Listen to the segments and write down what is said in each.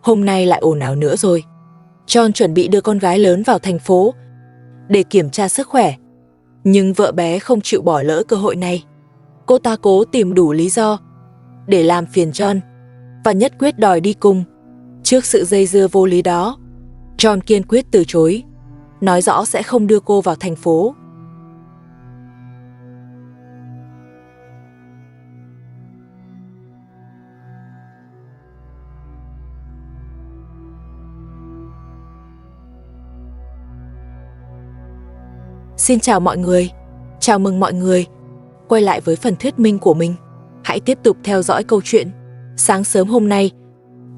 hôm nay lại ồn ào nữa rồi. John chuẩn bị đưa con gái lớn vào thành phố để kiểm tra sức khỏe. Nhưng vợ bé không chịu bỏ lỡ cơ hội này. Cô ta cố tìm đủ lý do để làm phiền John và nhất quyết đòi đi cùng. Trước sự dây dưa vô lý đó, John kiên quyết từ chối, nói rõ sẽ không đưa cô vào thành phố. Xin chào mọi người, chào mừng mọi người quay lại với phần thuyết minh của mình. Hãy tiếp tục theo dõi câu chuyện. Sáng sớm hôm nay,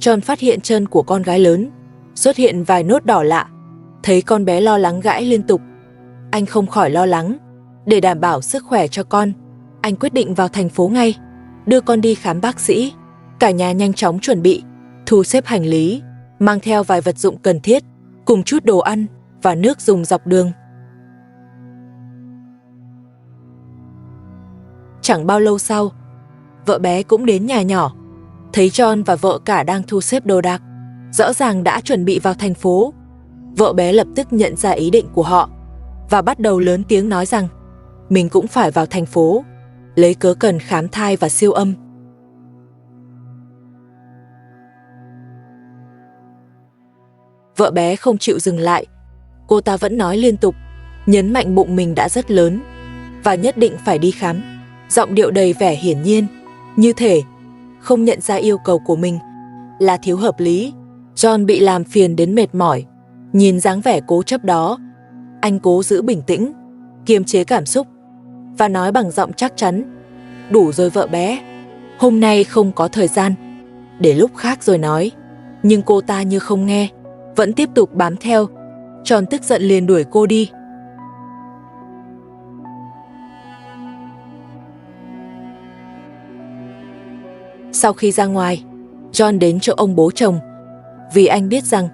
John phát hiện chân của con gái lớn xuất hiện vài nốt đỏ lạ. Thấy con bé lo lắng gãi liên tục, anh không khỏi lo lắng. Để đảm bảo sức khỏe cho con, anh quyết định vào thành phố ngay, đưa con đi khám bác sĩ. Cả nhà nhanh chóng chuẩn bị, thu xếp hành lý, mang theo vài vật dụng cần thiết, cùng chút đồ ăn và nước dùng dọc đường. Chẳng bao lâu sau, vợ bé cũng đến nhà nhỏ. Thấy John và vợ cả đang thu xếp đồ đạc, rõ ràng đã chuẩn bị vào thành phố. Vợ bé lập tức nhận ra ý định của họ và bắt đầu lớn tiếng nói rằng mình cũng phải vào thành phố, lấy cớ cần khám thai và siêu âm. Vợ bé không chịu dừng lại, cô ta vẫn nói liên tục, nhấn mạnh bụng mình đã rất lớn và nhất định phải đi khám. Giọng điệu đầy vẻ hiển nhiên, như thể không nhận ra yêu cầu của mình là thiếu hợp lý. John bị làm phiền đến mệt mỏi. Nhìn dáng vẻ cố chấp đó, anh cố giữ bình tĩnh, kiềm chế cảm xúc và nói bằng giọng chắc chắn, đủ rồi vợ bé, hôm nay không có thời gian, để lúc khác rồi nói. Nhưng cô ta như không nghe, vẫn tiếp tục bám theo. John tức giận liền đuổi cô đi. Sau khi ra ngoài, John đến chỗ ông bố chồng, vì anh biết rằng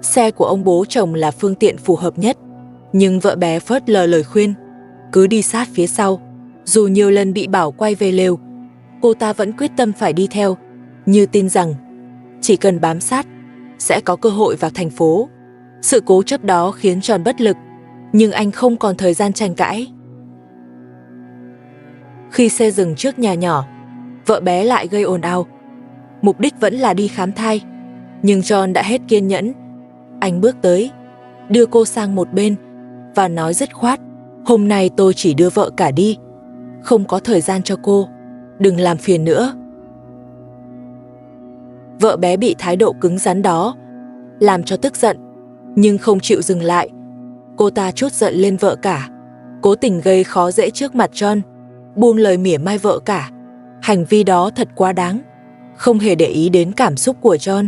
xe của ông bố chồng là phương tiện phù hợp nhất. Nhưng vợ bé phớt lờ lời khuyên, cứ đi sát phía sau. Dù nhiều lần bị bảo quay về lều, cô ta vẫn quyết tâm phải đi theo, như tin rằng chỉ cần bám sát sẽ có cơ hội vào thành phố. Sự cố chấp đó khiến John bất lực, nhưng anh không còn thời gian tranh cãi. Khi xe dừng trước nhà nhỏ, vợ bé lại gây ồn ào. Mục đích vẫn là đi khám thai, nhưng John đã hết kiên nhẫn. Anh bước tới, đưa cô sang một bên và nói dứt khoát, hôm nay tôi chỉ đưa vợ cả đi, không có thời gian cho cô, đừng làm phiền nữa. Vợ bé bị thái độ cứng rắn đó làm cho tức giận, nhưng không chịu dừng lại. Cô ta trút giận lên vợ cả, cố tình gây khó dễ trước mặt John, buông lời mỉa mai vợ cả. Hành vi đó thật quá đáng, không hề để ý đến cảm xúc của John.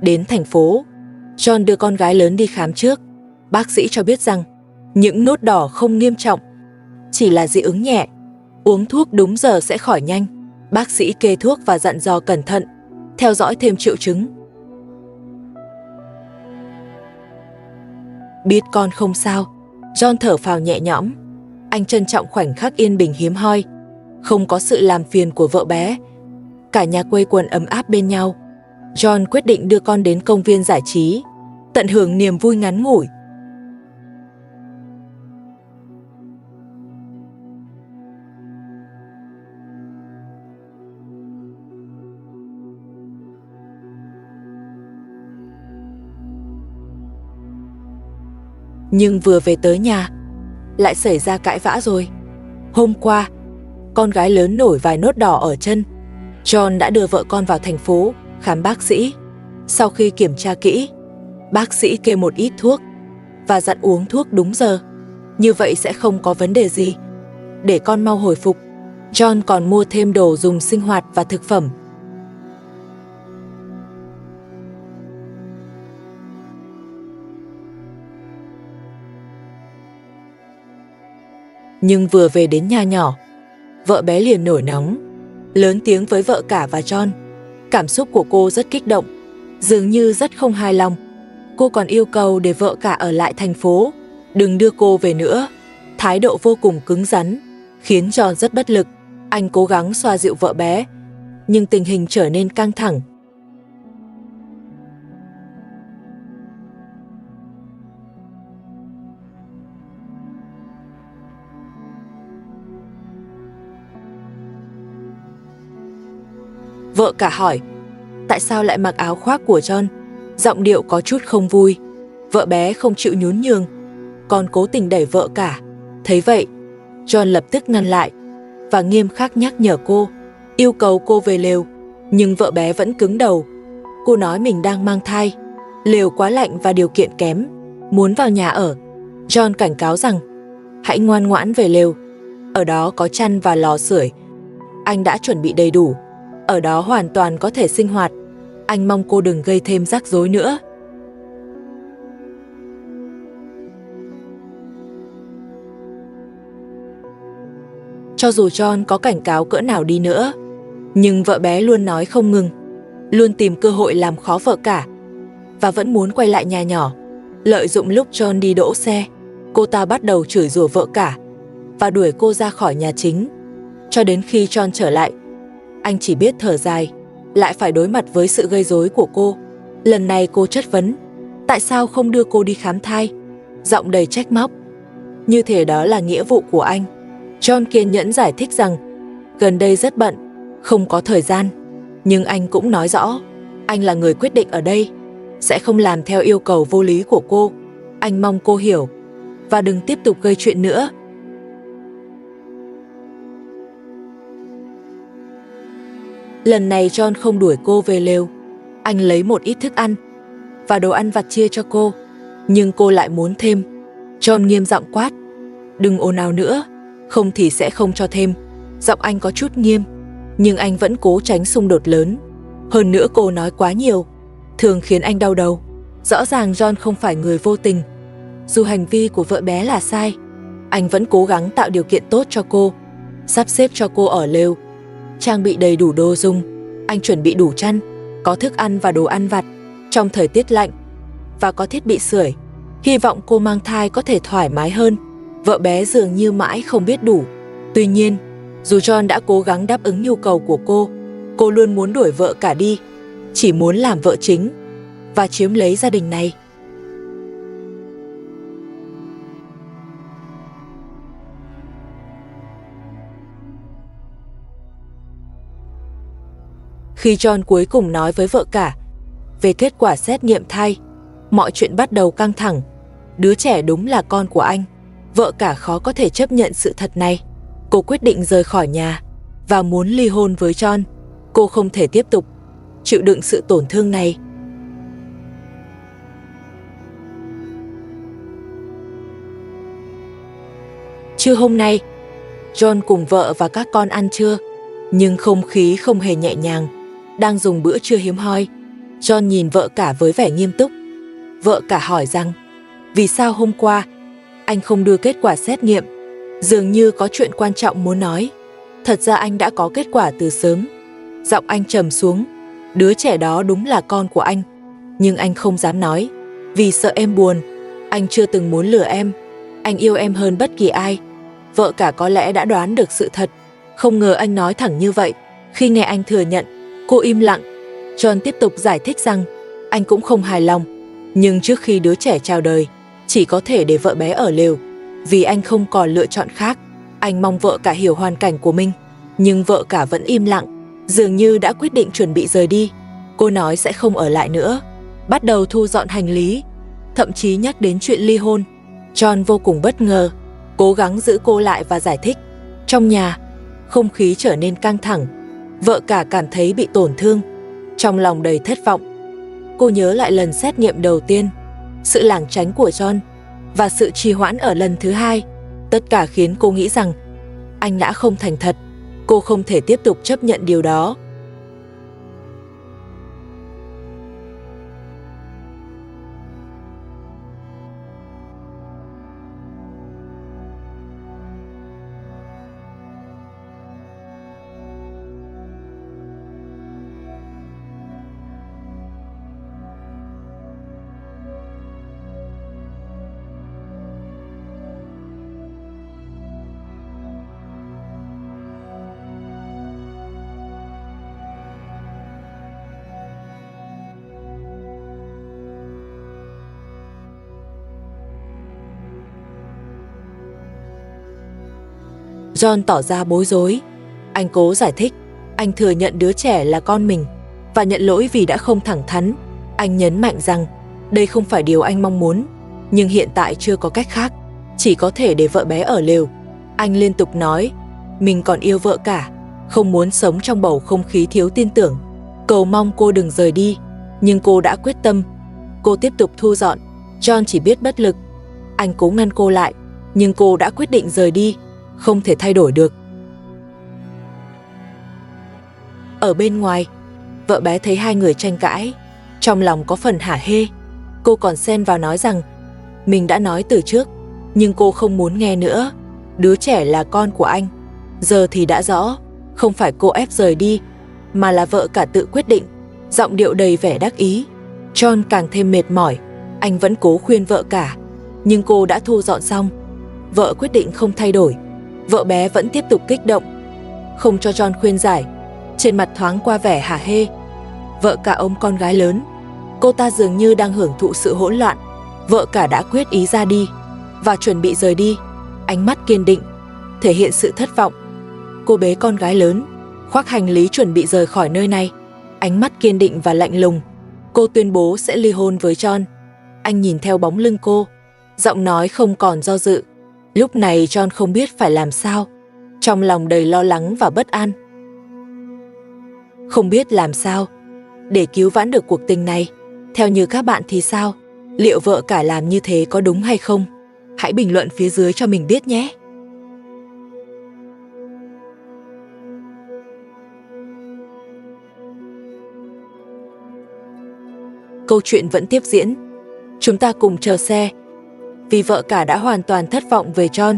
Đến thành phố, John đưa con gái lớn đi khám trước. Bác sĩ cho biết rằng những nốt đỏ không nghiêm trọng, chỉ là dị ứng nhẹ, uống thuốc đúng giờ sẽ khỏi nhanh. Bác sĩ kê thuốc và dặn dò cẩn thận, theo dõi thêm triệu chứng. Biết con không sao, John thở phào nhẹ nhõm. Anh trân trọng khoảnh khắc yên bình hiếm hoi, không có sự làm phiền của vợ bé. Cả nhà quây quần ấm áp bên nhau. John quyết định đưa con đến công viên giải trí, tận hưởng niềm vui ngắn ngủi. Nhưng vừa về tới nhà, lại xảy ra cãi vã rồi. Hôm qua, con gái lớn nổi vài nốt đỏ ở chân. John đã đưa vợ con vào thành phố khám bác sĩ. Sau khi kiểm tra kỹ, bác sĩ kê một ít thuốc và dặn uống thuốc đúng giờ. Như vậy sẽ không có vấn đề gì. Để con mau hồi phục, John còn mua thêm đồ dùng sinh hoạt và thực phẩm. Nhưng vừa về đến nhà nhỏ, vợ bé liền nổi nóng, lớn tiếng với vợ cả và John. Cảm xúc của cô rất kích động, dường như rất không hài lòng. Cô còn yêu cầu để vợ cả ở lại thành phố, đừng đưa cô về nữa. Thái độ vô cùng cứng rắn, khiến John rất bất lực. Anh cố gắng xoa dịu vợ bé, nhưng tình hình trở nên căng thẳng. Vợ cả hỏi, tại sao lại mặc áo khoác của John? Giọng điệu có chút không vui. Vợ bé không chịu nhún nhường, còn cố tình đẩy vợ cả. Thấy vậy, John lập tức ngăn lại và nghiêm khắc nhắc nhở cô, yêu cầu cô về lều. Nhưng vợ bé vẫn cứng đầu. Cô nói mình đang mang thai, lều quá lạnh và điều kiện kém, muốn vào nhà ở. John cảnh cáo rằng, hãy ngoan ngoãn về lều. Ở đó có chăn và lò sưởi. Anh đã chuẩn bị đầy đủ. Ở đó hoàn toàn có thể sinh hoạt. Anh mong cô đừng gây thêm rắc rối nữa. Cho dù John có cảnh cáo cỡ nào đi nữa, nhưng vợ bé luôn nói không ngừng, luôn tìm cơ hội làm khó vợ cả, và vẫn muốn quay lại nhà nhỏ. Lợi dụng lúc John đi đỗ xe, cô ta bắt đầu chửi rủa vợ cả và đuổi cô ra khỏi nhà chính. Cho đến khi John trở lại, anh chỉ biết thở dài, lại phải đối mặt với sự gây rối của cô. Lần này cô chất vấn, tại sao không đưa cô đi khám thai? Giọng đầy trách móc, như thể đó là nghĩa vụ của anh. John kiên nhẫn giải thích rằng, gần đây rất bận, không có thời gian. Nhưng anh cũng nói rõ, anh là người quyết định ở đây, sẽ không làm theo yêu cầu vô lý của cô. Anh mong cô hiểu và đừng tiếp tục gây chuyện nữa. Lần này John không đuổi cô về lều. Anh lấy một ít thức ăn và đồ ăn vặt chia cho cô, nhưng cô lại muốn thêm. John nghiêm giọng quát, đừng ồn ào nữa, không thì sẽ không cho thêm. Giọng anh có chút nghiêm, nhưng anh vẫn cố tránh xung đột lớn. Hơn nữa cô nói quá nhiều, thường khiến anh đau đầu. Rõ ràng John không phải người vô tình. Dù hành vi của vợ bé là sai, anh vẫn cố gắng tạo điều kiện tốt cho cô, sắp xếp cho cô ở lều, trang bị đầy đủ đồ dùng. Anh chuẩn bị đủ chăn, có thức ăn và đồ ăn vặt trong thời tiết lạnh, và có thiết bị sưởi. Hy vọng cô mang thai có thể thoải mái hơn. Vợ bé dường như mãi không biết đủ. Tuy nhiên, dù John đã cố gắng đáp ứng nhu cầu của cô luôn muốn đuổi vợ cả đi, chỉ muốn làm vợ chính và chiếm lấy gia đình này. Khi John cuối cùng nói với vợ cả về kết quả xét nghiệm thai, mọi chuyện bắt đầu căng thẳng. Đứa trẻ đúng là con của anh. Vợ cả khó có thể chấp nhận sự thật này. Cô quyết định rời khỏi nhà và muốn ly hôn với John. Cô không thể tiếp tục chịu đựng sự tổn thương này. Trưa hôm nay, John cùng vợ và các con ăn trưa, nhưng không khí không hề nhẹ nhàng. Đang dùng bữa trưa hiếm hoi, John nhìn vợ cả với vẻ nghiêm túc. Vợ cả hỏi rằng, vì sao hôm qua anh không đưa kết quả xét nghiệm? Dường như có chuyện quan trọng muốn nói. Thật ra anh đã có kết quả từ sớm. Giọng anh trầm xuống, đứa trẻ đó đúng là con của anh, nhưng anh không dám nói, vì sợ em buồn. Anh chưa từng muốn lừa em. Anh yêu em hơn bất kỳ ai. Vợ cả có lẽ đã đoán được sự thật. Không ngờ anh nói thẳng như vậy. Khi nghe anh thừa nhận, cô im lặng. John tiếp tục giải thích rằng anh cũng không hài lòng, nhưng trước khi đứa trẻ chào đời, chỉ có thể để vợ bé ở lều, vì anh không còn lựa chọn khác. Anh mong vợ cả hiểu hoàn cảnh của mình, nhưng vợ cả vẫn im lặng, dường như đã quyết định chuẩn bị rời đi. Cô nói sẽ không ở lại nữa, bắt đầu thu dọn hành lý, thậm chí nhắc đến chuyện ly hôn. John vô cùng bất ngờ, cố gắng giữ cô lại và giải thích. Trong nhà, không khí trở nên căng thẳng. Vợ cả cảm thấy bị tổn thương, trong lòng đầy thất vọng. Cô nhớ lại lần xét nghiệm đầu tiên, sự lảng tránh của John và sự trì hoãn ở lần thứ hai. Tất cả khiến cô nghĩ rằng anh đã không thành thật. Cô không thể tiếp tục chấp nhận điều đó. John tỏ ra bối rối. Anh cố giải thích. Anh thừa nhận đứa trẻ là con mình và nhận lỗi vì đã không thẳng thắn. Anh nhấn mạnh rằng đây không phải điều anh mong muốn, nhưng hiện tại chưa có cách khác, chỉ có thể để vợ bé ở lều. Anh liên tục nói mình còn yêu vợ cả, không muốn sống trong bầu không khí thiếu tin tưởng, cầu mong cô đừng rời đi. Nhưng cô đã quyết tâm. Cô tiếp tục thu dọn. John chỉ biết bất lực. Anh cố ngăn cô lại, nhưng cô đã quyết định rời đi, không thể thay đổi được. Ở bên ngoài, vợ bé thấy hai người tranh cãi, trong lòng có phần hả hê. Cô còn xen vào nói rằng mình đã nói từ trước, nhưng cô không muốn nghe nữa. Đứa trẻ là con của anh. Giờ thì đã rõ, không phải cô ép rời đi, mà là vợ cả tự quyết định. Giọng điệu đầy vẻ đắc ý. John càng thêm mệt mỏi. Anh vẫn cố khuyên vợ cả, nhưng cô đã thu dọn xong. Vợ quyết định không thay đổi. Vợ bé vẫn tiếp tục kích động, không cho John khuyên giải. Trên mặt thoáng qua vẻ hả hê. Vợ cả ôm con gái lớn. Cô ta dường như đang hưởng thụ sự hỗn loạn. Vợ cả đã quyết ý ra đi và chuẩn bị rời đi. Ánh mắt kiên định, thể hiện sự thất vọng. Cô bế con gái lớn, khoác hành lý chuẩn bị rời khỏi nơi này. Ánh mắt kiên định và lạnh lùng. Cô tuyên bố sẽ ly hôn với John. Anh nhìn theo bóng lưng cô, giọng nói không còn do dự. Lúc này John không biết phải làm sao, trong lòng đầy lo lắng và bất an. Không biết làm sao để cứu vãn được cuộc tình này. Theo như các bạn thì sao? Liệu vợ cả làm như thế có đúng hay không? Hãy bình luận phía dưới cho mình biết nhé. Câu chuyện vẫn tiếp diễn. Chúng ta cùng chờ xe. Vì vợ cả đã hoàn toàn thất vọng về John,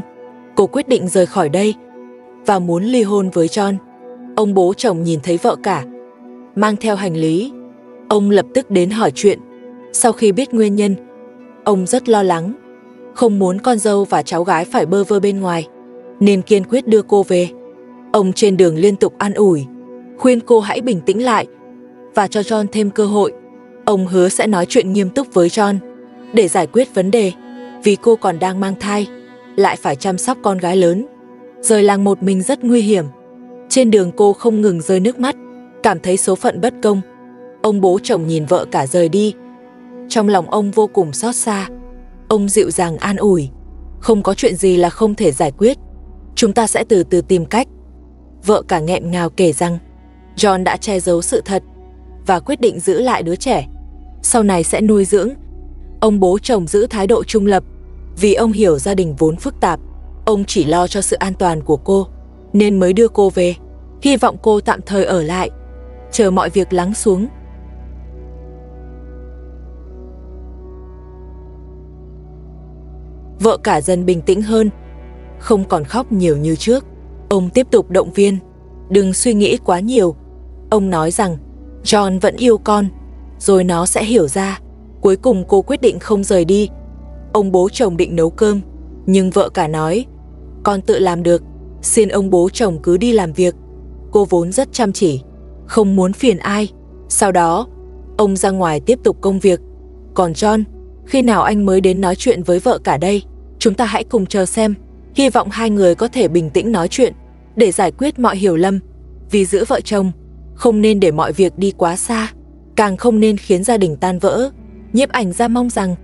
cô quyết định rời khỏi đây và muốn ly hôn với John. Ông bố chồng nhìn thấy vợ cả mang theo hành lý, ông lập tức đến hỏi chuyện. Sau khi biết nguyên nhân, ông rất lo lắng, không muốn con dâu và cháu gái phải bơ vơ bên ngoài, nên kiên quyết đưa cô về. Ông trên đường liên tục an ủi, khuyên cô hãy bình tĩnh lại và cho John thêm cơ hội. Ông hứa sẽ nói chuyện nghiêm túc với John để giải quyết vấn đề, vì cô còn đang mang thai, lại phải chăm sóc con gái lớn. Rời làng một mình rất nguy hiểm. Trên đường cô không ngừng rơi nước mắt, cảm thấy số phận bất công. Ông bố chồng nhìn vợ cả rời đi, trong lòng ông vô cùng xót xa. Ông dịu dàng an ủi, không có chuyện gì là không thể giải quyết, chúng ta sẽ từ từ tìm cách. Vợ cả nghẹn ngào kể rằng John đã che giấu sự thật và quyết định giữ lại đứa trẻ, sau này sẽ nuôi dưỡng. Ông bố chồng giữ thái độ trung lập, vì ông hiểu gia đình vốn phức tạp. Ông chỉ lo cho sự an toàn của cô, nên mới đưa cô về, hy vọng cô tạm thời ở lại, chờ mọi việc lắng xuống. Vợ cả dần bình tĩnh hơn, không còn khóc nhiều như trước. Ông tiếp tục động viên, đừng suy nghĩ quá nhiều. Ông nói rằng John vẫn yêu con, rồi nó sẽ hiểu ra. Cuối cùng cô quyết định không rời đi. Ông bố chồng định nấu cơm, nhưng vợ cả nói, con tự làm được, xin ông bố chồng cứ đi làm việc. Cô vốn rất chăm chỉ, không muốn phiền ai. Sau đó, ông ra ngoài tiếp tục công việc. Còn John, khi nào anh mới đến nói chuyện với vợ cả đây? Chúng ta hãy cùng chờ xem. Hy vọng hai người có thể bình tĩnh nói chuyện để giải quyết mọi hiểu lầm. Vì giữa vợ chồng, không nên để mọi việc đi quá xa, càng không nên khiến gia đình tan vỡ. Nhiếp ảnh gia mong rằng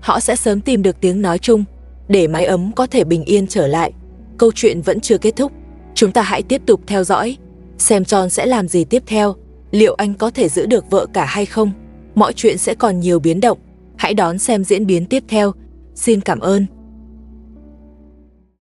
họ sẽ sớm tìm được tiếng nói chung để mái ấm có thể bình yên trở lại. Câu chuyện vẫn chưa kết thúc. Chúng ta hãy tiếp tục theo dõi, xem John sẽ làm gì tiếp theo. Liệu anh có thể giữ được vợ cả hay không? Mọi chuyện sẽ còn nhiều biến động. Hãy đón xem diễn biến tiếp theo. Xin cảm ơn.